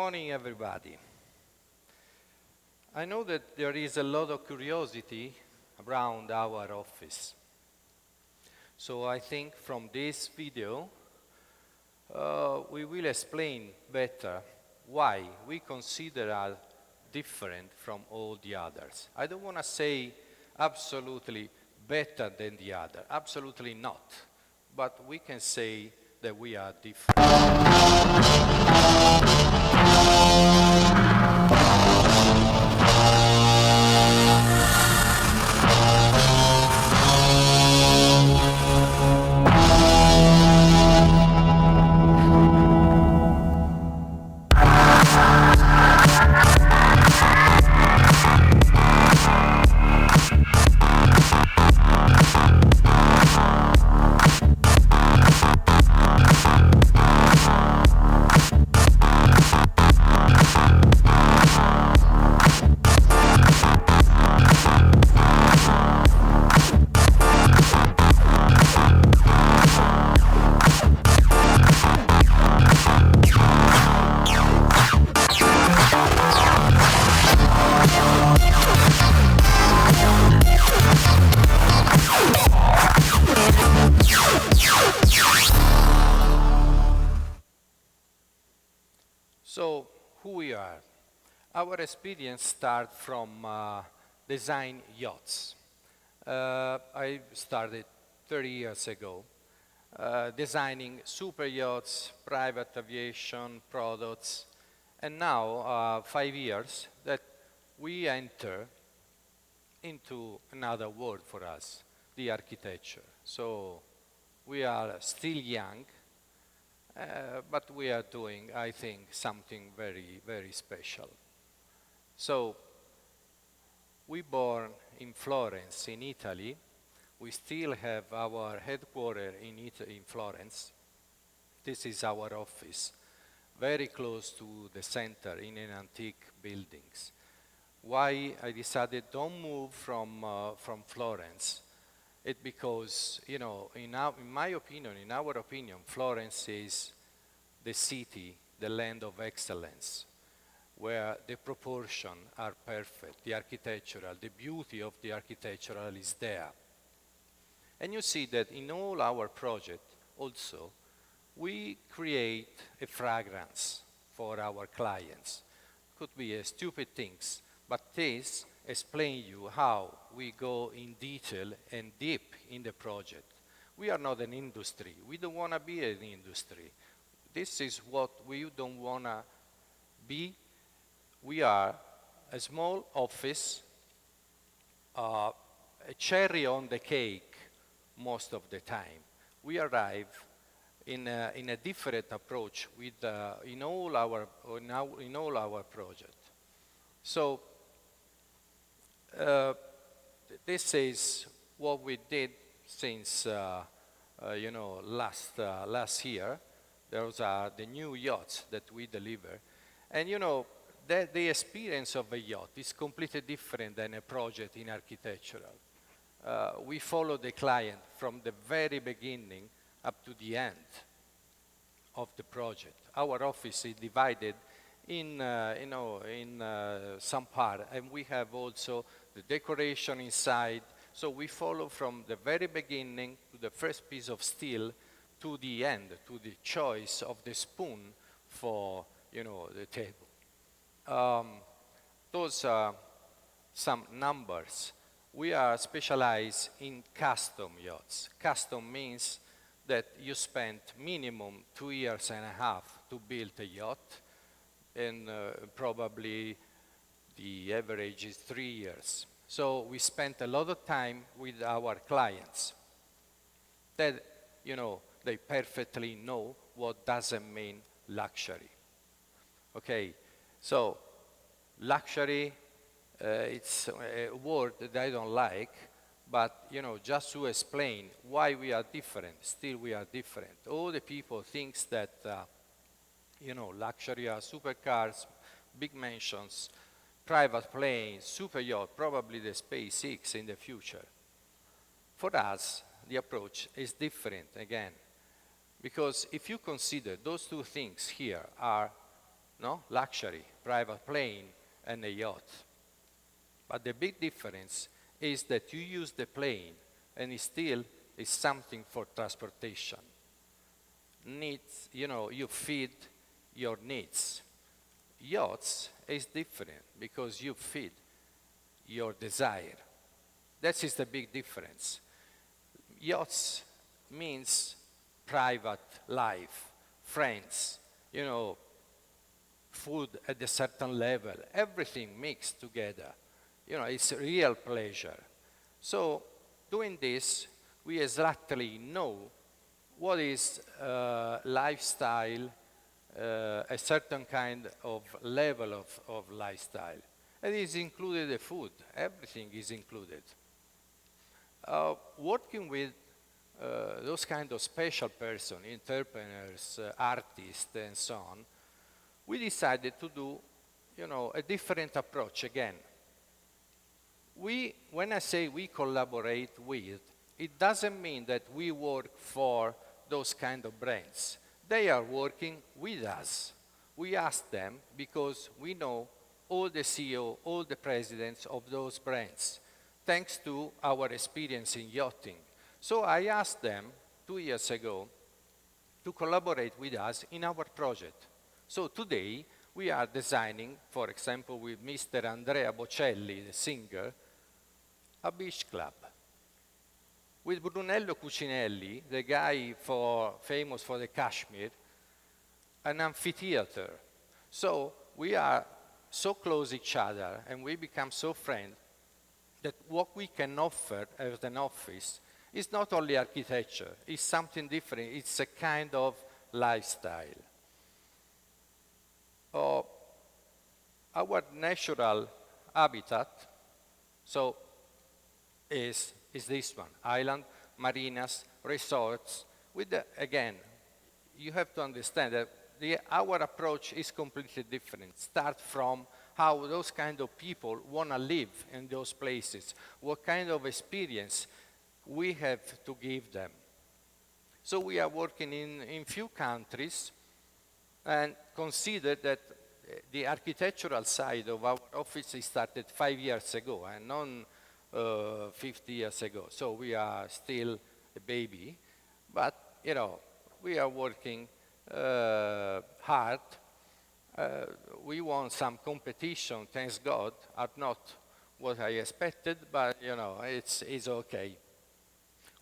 morning, everybody. I know that there is a lot of curiosity around our office. So I think from this video, we will explain better why we consider us different from all the others. I don't want to say absolutely better than the other, absolutely not. But we can say that we are different. So, who we are? Our experience starts from design yachts. I started 30 years ago, designing super yachts, private aviation products, and now 5 years that we enter into another world for us, the architecture. So, we are still young, but we are doing, I think, something very, very special. So, we born in Florence, in Italy. We still have our headquarters in Florence. This is our office, very close to the center in an antique buildings. Why I decided don't move from Florence? It's because, you know, in my opinion, in our opinion, Florence is the city, the land of excellence, where the proportions are perfect, the architectural, the beauty of the architectural is there. And you see that in all our projects also, we create a fragrance for our clients. Could be a stupid things, but this explain you how we go in detail and deep in the project. We are not an industry. We don't want to be an industry. This is what we don't want to be. We are a small office, a cherry on the cake most of the time. We arrive in a different approach with, in all our projects. So, this is what we did since last year. Those are the new yachts that we deliver, and the experience of a yacht is completely different than a project in architectural. We follow the client from the very beginning up to the end of the project. Our office is divided in some part, and we have also the decoration inside. So we follow from the very beginning to the first piece of steel to the end, to the choice of the spoon for the table. Those are some numbers. We are specialized in custom yachts. Custom means that you spend minimum 2.5 years to build a yacht, and probably the average is 3 years. So we spent a lot of time with our clients that, they perfectly know what doesn't mean luxury. Okay, so luxury, it's a word that I don't like, but just to explain why we are different, still we are different. All the people thinks that, luxury are supercars, big mansions, private planes, super yacht, probably the SpaceX in the future. For us, the approach is different again, because if you consider those two things here are no? Luxury, private plane, and a yacht. But the big difference is that you use the plane, and it still is something for transportation. Needs, you feed your needs. Yachts is different because you feed your desire. That is the big difference. Yachts means private life, friends, food at a certain level, everything mixed together. It's a real pleasure. So doing this, we exactly know what is lifestyle, a certain kind of level of lifestyle. And it's included the food, everything is included. Working with those kind of special persons, entrepreneurs, artists, and so on, we decided to do, a different approach again. When I say we collaborate with, it doesn't mean that we work for those kind of brands. They are working with us. We ask them because we know all the CEO, all the presidents of those brands, thanks to our experience in yachting. So I asked them 2 years ago to collaborate with us in our project. So today we are designing, for example, with Mr. Andrea Bocelli, the singer, a beach club. With Brunello Cucinelli, the guy famous for the Kashmir, an amphitheater. So we are so close each other and we become so friends that what we can offer as an office is not only architecture, it's something different, it's a kind of lifestyle. Our natural habitat, so is this one, island, marinas, resorts, again, you have to understand that our approach is completely different. Start from how those kind of people want to live in those places, what kind of experience we have to give them. So we are working in few countries, and consider that the architectural side of our office started 5 years ago, and not 50 years ago. So we are still a baby, but we are working hard. We won some competition, thanks God, are not what I expected, but it's okay.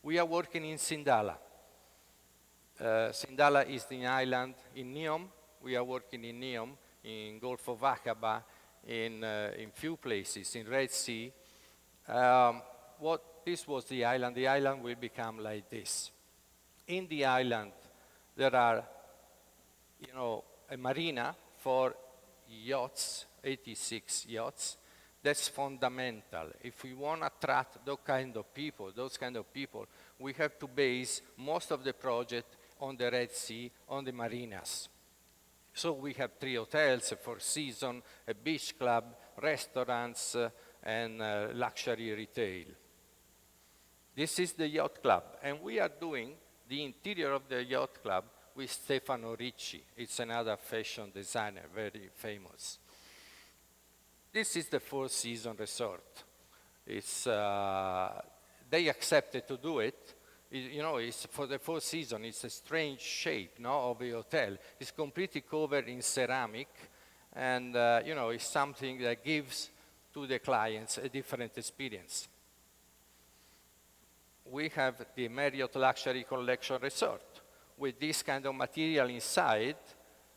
We are working in Sindalah. Sindalah is the island in Neom. We are working in Neom, in Gulf of Aqaba, in few places, in Red Sea. This was the island. The island will become like this. In the island, there are, a marina for yachts, 86 yachts. That's fundamental. If we want to attract those kind of people, we have to base most of the project on the Red Sea, on the marinas. So we have 3 hotels, a 4-season, a beach club, restaurants, and luxury retail. This is the yacht club, and we are doing the interior of the yacht club with Stefano Ricci. It's another fashion designer, very famous. This is the 4-season resort. They accepted to do it. It's for the 4 season. It's a strange shape, of a hotel. It's completely covered in ceramic, and it's something that gives to the clients a different experience. We have the Marriott Luxury Collection Resort with this kind of material inside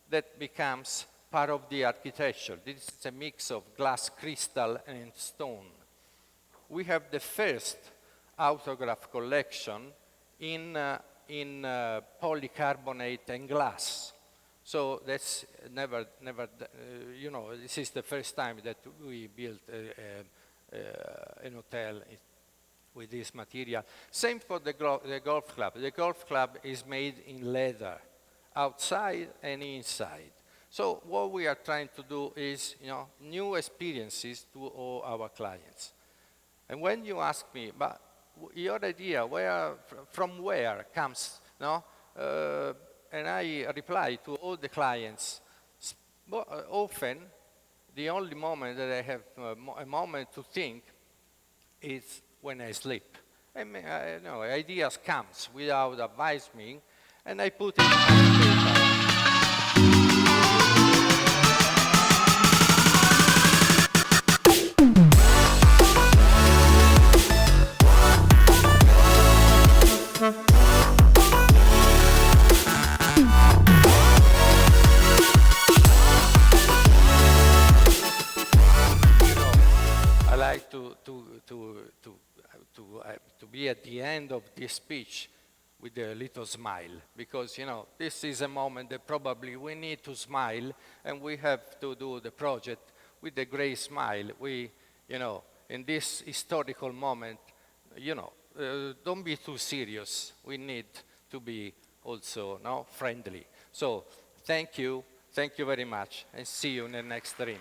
that becomes part of the architecture. This is a mix of glass, crystal, and stone. We have the first autograph collection in polycarbonate and glass. So that's never, this is the first time that we built an hotel with this material. Same for the golf club. The golf club is made in leather, outside and inside. So what we are trying to do is, new experiences to all our clients. And when you ask me, but your idea, from where comes, and I reply to all the clients, But often, the only moment that I have a moment to think is when I sleep. I mean, know, ideas comes without advising me, and I put it on paper. I like to be at the end of this speech with a little smile, because this is a moment that probably we need to smile, and we have to do the project with a great smile. We, in this historical moment, don't be too serious. We need to be also friendly. So thank you very much, and see you in the next dream.